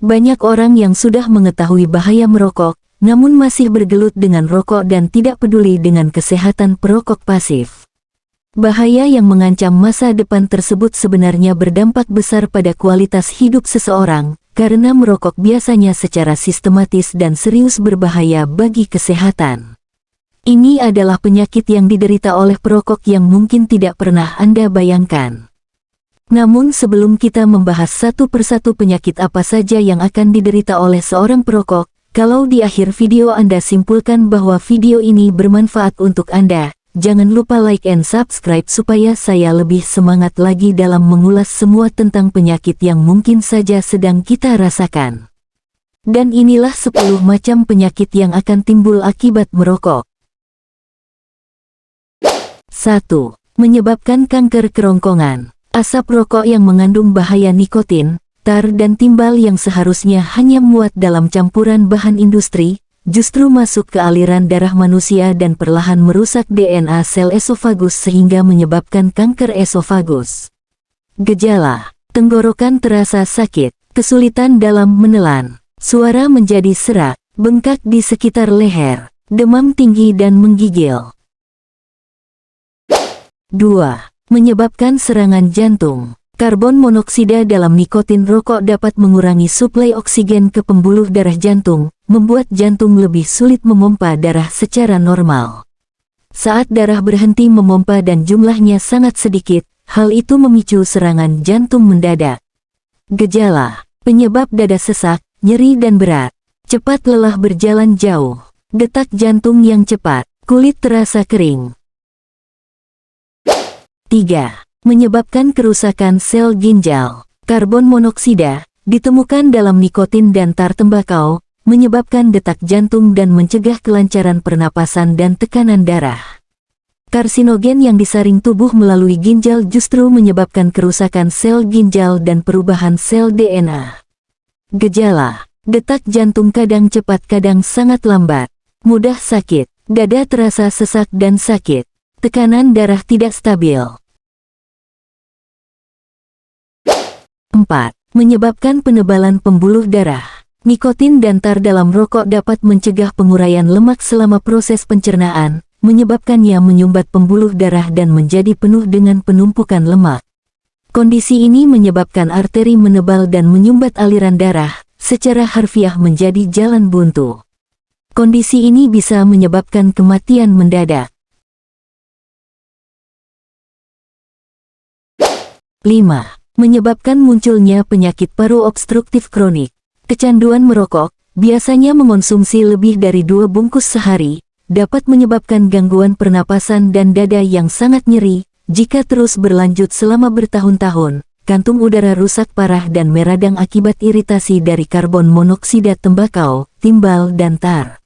Banyak orang yang sudah mengetahui bahaya merokok, namun masih bergelut dengan rokok dan tidak peduli dengan kesehatan perokok pasif. Bahaya yang mengancam masa depan tersebut sebenarnya berdampak besar pada kualitas hidup seseorang, karena merokok biasanya secara sistematis dan serius berbahaya bagi kesehatan. Ini adalah penyakit yang diderita oleh perokok yang mungkin tidak pernah Anda bayangkan. Namun sebelum kita membahas satu persatu penyakit apa saja yang akan diderita oleh seorang perokok, kalau di akhir video Anda simpulkan bahwa video ini bermanfaat untuk Anda, jangan lupa like and subscribe supaya saya lebih semangat lagi dalam mengulas semua tentang penyakit yang mungkin saja sedang kita rasakan. Dan inilah 10 macam penyakit yang akan timbul akibat merokok. 1. Menyebabkan kanker kerongkongan. Asap rokok yang mengandung bahaya nikotin, tar dan timbal yang seharusnya hanya muat dalam campuran bahan industri, justru masuk ke aliran darah manusia dan perlahan merusak DNA sel esofagus sehingga menyebabkan kanker esofagus. Gejala: tenggorokan terasa sakit, kesulitan dalam menelan, suara menjadi serak, bengkak di sekitar leher, demam tinggi dan menggigil. 2. Menyebabkan serangan jantung. Karbon monoksida dalam nikotin rokok dapat mengurangi suplai oksigen ke pembuluh darah jantung, membuat jantung lebih sulit memompa darah secara normal. Saat darah berhenti memompa dan jumlahnya sangat sedikit, hal itu memicu serangan jantung mendadak. Gejala: penyebab dada sesak, nyeri dan berat, cepat lelah berjalan jauh, detak jantung yang cepat, kulit terasa kering. 3. Menyebabkan kerusakan sel ginjal. Karbon monoksida ditemukan dalam nikotin dan tar tembakau, menyebabkan detak jantung dan mencegah kelancaran pernapasan dan tekanan darah. Karsinogen yang disaring tubuh melalui ginjal justru menyebabkan kerusakan sel ginjal dan perubahan sel DNA. Gejala: detak jantung kadang cepat kadang sangat lambat, mudah sakit, dada terasa sesak dan sakit, tekanan darah tidak stabil. 4. Menyebabkan penebalan pembuluh darah. Nikotin dan tar dalam rokok dapat mencegah penguraian lemak selama proses pencernaan, menyebabkannya menyumbat pembuluh darah dan menjadi penuh dengan penumpukan lemak. Kondisi ini menyebabkan arteri menebal dan menyumbat aliran darah, secara harfiah menjadi jalan buntu. Kondisi ini bisa menyebabkan kematian mendadak. 5. Menyebabkan munculnya penyakit paru obstruktif kronik. Kecanduan merokok, biasanya mengonsumsi lebih dari 2 bungkus sehari, dapat menyebabkan gangguan pernapasan dan dada yang sangat nyeri. Jika terus berlanjut selama bertahun-tahun, kantung udara rusak parah dan meradang akibat iritasi dari karbon monoksida tembakau, timbal dan tar.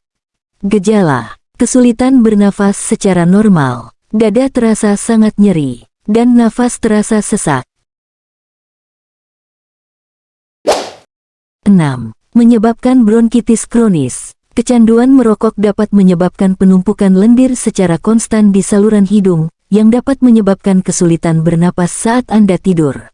Gejala: kesulitan bernafas secara normal, dada terasa sangat nyeri, dan nafas terasa sesak. 6. Menyebabkan bronkitis kronis. Kecanduan merokok dapat menyebabkan penumpukan lendir secara konstan di saluran hidung, yang dapat menyebabkan kesulitan bernapas saat Anda tidur.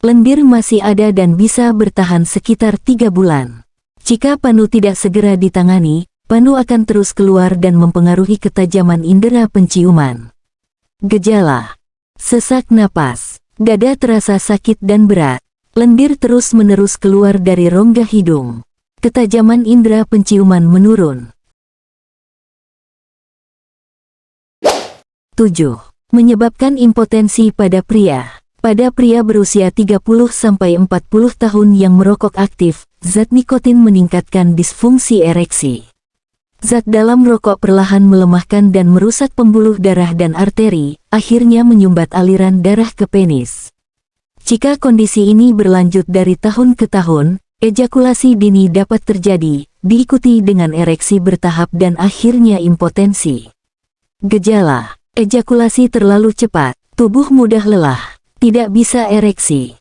Lendir masih ada dan bisa bertahan sekitar 3 bulan. Jika panu tidak segera ditangani, panu akan terus keluar dan mempengaruhi ketajaman indera penciuman. Gejala: sesak napas, dada terasa sakit dan berat, lendir terus-menerus keluar dari rongga hidung. Ketajaman indera penciuman menurun. 7. Menyebabkan impotensi pada pria. Pada pria berusia 30-40 tahun yang merokok aktif, zat nikotin meningkatkan disfungsi ereksi. Zat dalam rokok perlahan melemahkan dan merusak pembuluh darah dan arteri, akhirnya menyumbat aliran darah ke penis. Jika kondisi ini berlanjut dari tahun ke tahun, ejakulasi dini dapat terjadi, diikuti dengan ereksi bertahap dan akhirnya impotensi. Gejala: ejakulasi terlalu cepat, tubuh mudah lelah, tidak bisa ereksi.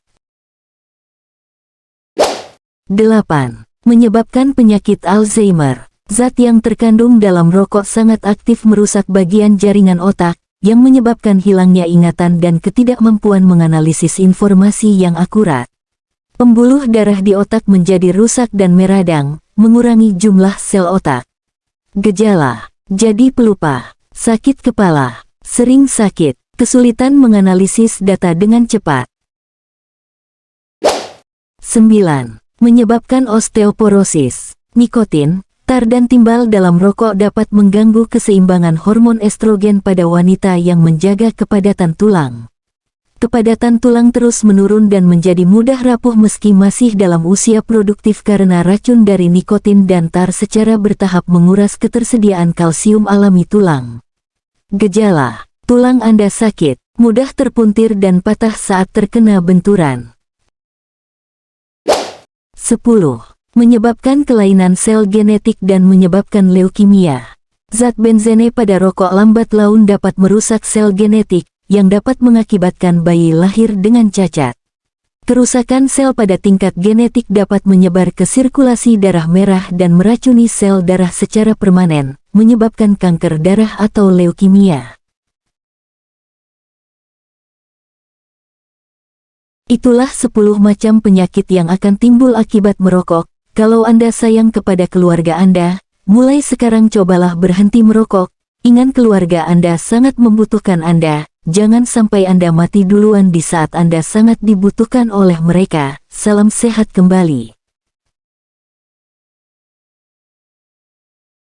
8. Menyebabkan penyakit Alzheimer. Zat yang terkandung dalam rokok sangat aktif merusak bagian jaringan otak, yang menyebabkan hilangnya ingatan dan ketidakmampuan menganalisis informasi yang akurat. Pembuluh darah di otak menjadi rusak dan meradang, mengurangi jumlah sel otak. Gejala: jadi pelupa, sakit kepala, sering sakit, kesulitan menganalisis data dengan cepat. 9. Menyebabkan osteoporosis. Nikotin, tar dan timbal dalam rokok dapat mengganggu keseimbangan hormon estrogen pada wanita yang menjaga kepadatan tulang. Kepadatan tulang terus menurun dan menjadi mudah rapuh meski masih dalam usia produktif karena racun dari nikotin dan tar secara bertahap menguras ketersediaan kalsium alami tulang. Gejala: tulang Anda sakit, mudah terpuntir dan patah saat terkena benturan. 10. Menyebabkan kelainan sel genetik dan menyebabkan leukemia. Zat benzene pada rokok lambat laun dapat merusak sel genetik, yang dapat mengakibatkan bayi lahir dengan cacat. Kerusakan sel pada tingkat genetik dapat menyebar ke sirkulasi darah merah dan meracuni sel darah secara permanen, menyebabkan kanker darah atau leukemia. Itulah 10 macam penyakit yang akan timbul akibat merokok. Kalau Anda sayang kepada keluarga Anda, mulai sekarang cobalah berhenti merokok. Ingat keluarga Anda sangat membutuhkan Anda. Jangan sampai Anda mati duluan di saat Anda sangat dibutuhkan oleh mereka. Salam sehat kembali.